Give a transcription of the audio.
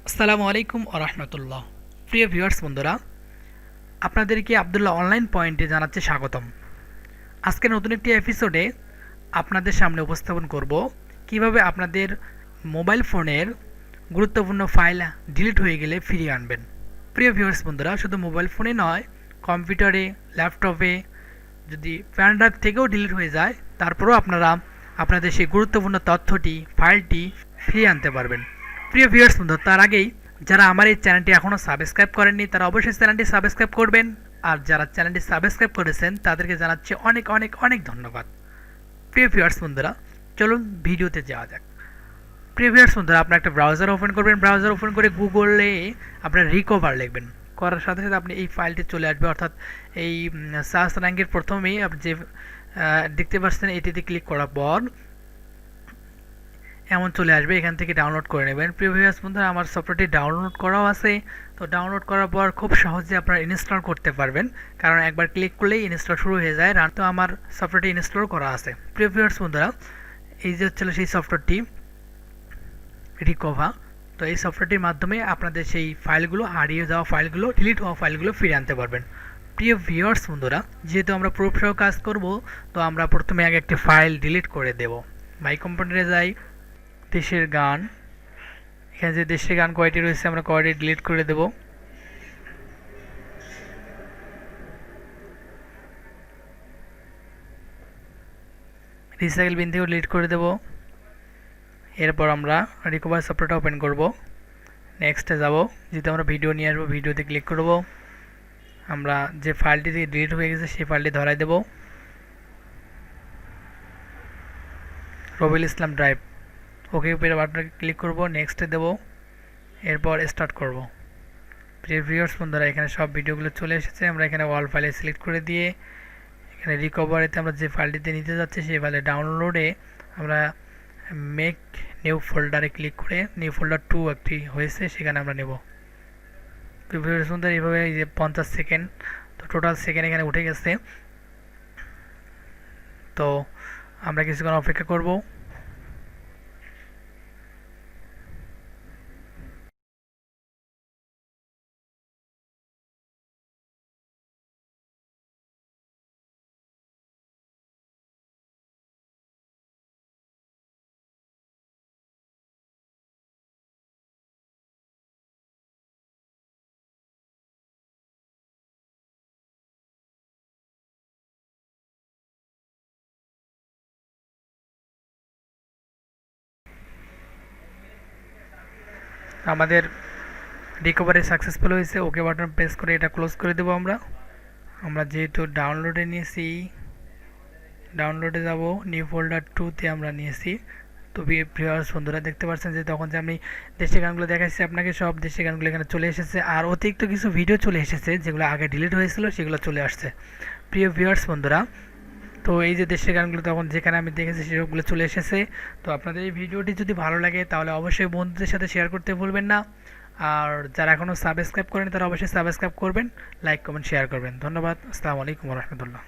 আসসালামু আলাইকুম ওয়া রাহমাতুল্লাহ। প্রিয় ভিউয়ার্স বন্ধুরা, আপনাদেরকে আব্দুল্লাহ অনলাইন পয়েন্টে জানাচ্ছি স্বাগতম। আজকে নতুন একটি এপিসোডে আপনাদের সামনে উপস্থাপন করব কিভাবে আপনাদের মোবাইল ফোনের গুরুত্বপূর্ণ ফাইল ডিলিট হয়ে গেলে ফিরিয়ে আনবেন। প্রিয় ভিউয়ার্স বন্ধুরা, শুধু মোবাইল ফোনে নয়, কম্পিউটারে, ল্যাপটপে যদি পেন ড্রাইভ থেকেও ডিলিট হয়ে যায়, তারপরেও আপনারা আপনাদের সেই গুরুত্বপূর্ণ তথ্যটি, ফাইলটি ফিরিয়ে আনতে পারবেন। প্রিয় ভিউয়ার্স বন্ধুরা, তার আগেই যারা আমার এই চ্যানেলটি এখনও সাবস্ক্রাইব করেননি তারা অবশ্যই চ্যানেলটি সাবস্ক্রাইব করবেন, আর যারা চ্যানেলটি সাবস্ক্রাইব করেছেন তাদেরকে জানাচ্ছি অনেক অনেক অনেক ধন্যবাদ। প্রিয় ভিউয়ার্স বন্ধুরা, চলুন ভিডিওতে যাওয়া যাক। প্রিয় ভিউয়ার্স বন্ধুরা, আপনার একটা ব্রাউজার ওপেন করবেন। ব্রাউজার ওপেন করে গুগলে আপনার রিকভার লিখবেন। করার সাথে সাথে আপনি এই ফাইলটি চলে আসবে, অর্থাৎ এই সার্চ র্যাঙ্কের প্রথমেই আপনি যে দেখতে পাচ্ছেন এটিতে ক্লিক করার পর এমন চলে আসবে। এখান থেকে ডাউনলোড করে নেবেন। প্রিয় ভিউয়ার্স বন্ধুরা, আমার সফটওয়্যারটি ডাউনলোড করাও আছে, তো ডাউনলোড করার পর খুব সহজে আপনারা ইনস্টল করতে পারবেন, কারণ একবার ক্লিক করলেই ইনস্টল শুরু হয়ে যায়। তো আমার সফটওয়্যারটি ইনস্টল করা আছে। প্রিয় ভিউয়ার্স বন্ধুরা, এই যে হচ্ছিল সেই সফটওয়্যারটি রিকভার। তো এই সফটওয়্যারটির মাধ্যমে আপনাদের সেই ফাইলগুলো, হারিয়ে যাওয়া ফাইলগুলো, ডিলিট হওয়া ফাইলগুলো ফিরে আনতে পারবেন। প্রিয় ভিউয়ার্স বন্ধুরা, যেহেতু আমরা প্রুফ সহ কাজ করব, তো আমরা প্রথমে আগে একটি ফাইল ডিলিট করে দেব। মাই কম্পিউটারে যাই, দেশের গান, এখানে যে দেশের গান কয়টি রয়েছে আমরা কয়টি ডিলিট করে দেব। রিসাইকেল বিন থেকেও ডিলিট করে দেব। এরপর আমরা রিকভার সফটওয়্যারটা ওপেন করব। নেক্সটে যাব, যেহেতু আমরা ভিডিও নিয়ে আসবো, ভিডিওতে ক্লিক করব। আমরা যে ফাইলটি থেকে ডিলিট হয়ে গেছে সেই ফাইলটি ধরাই দেব। রবিল ইসলাম ড্রাইভ, ওকে বাটনে ক্লিক করব, নেক্সটে দেব, এরপর স্টার্ট করব। প্রিয় ভিউয়ার্স বন্ধুরা, এখানে সব ভিডিওগুলো চলে এসেছে। আমরা এখানে অল ফাইলে সিলেক্ট করে দিয়ে এখানে রিকভারিতে আমরা যে ফাইলটিতে নিতে যাচ্ছি সেই ফাইলে ডাউনলোডে আমরা মেক নিউ ফোল্ডারে ক্লিক করে নিউ ফোল্ডার 2 একটি হয়েছে সেখানে আমরা নেব। প্রিয় ভিউয়ার্স বন্ধুরা, এইভাবে এই যে 50 সেকেন্ড, তো টোটাল সেকেন্ড এখানে উঠে গেছে। তো আমরা কিছুক্ষণ অপেক্ষা করব। আমাদের রিকভারি সাকসেসফুল হয়েছে। ওকে বাটন প্রেস করে এটা ক্লোজ করে দেবো। আমরা যেহেতু ডাউনলোডে নিয়েছি, ডাউনলোডে যাব, নিউ ফোল্ডার 2তে আমরা নিয়েছি। তো ভিউয়ার্স বন্ধুরা, দেখতে পাচ্ছেন যে তখন যে আমি দেশের গানগুলো দেখাচ্ছি আপনাকে, সব দেশের গানগুলো এখানে চলে এসেছে, আর অতিরিক্ত কিছু ভিডিও চলে এসেছে যেগুলো আগে ডিলিট হয়েছিল সেগুলো চলে আসছে। প্রিয় ভিউয়ার্স বন্ধুরা, তো এই যে দেশের গানগুলো তখন যেখানে আমি দেখেছি সেসবগুলো চলে এসেছে। তো আপনাদের এই ভিডিওটি যদি ভালো লাগে তাহলে অবশ্যই বন্ধুদের সাথে শেয়ার করতে ভুলবেন না, আর যারা এখনও সাবস্ক্রাইব করেন তারা অবশ্যই সাবস্ক্রাইব করবেন, লাইক কমেন্ট শেয়ার করবেন। ধন্যবাদ। আসসালামু আলাইকুম ওয়া রাহমাতুল্লাহ।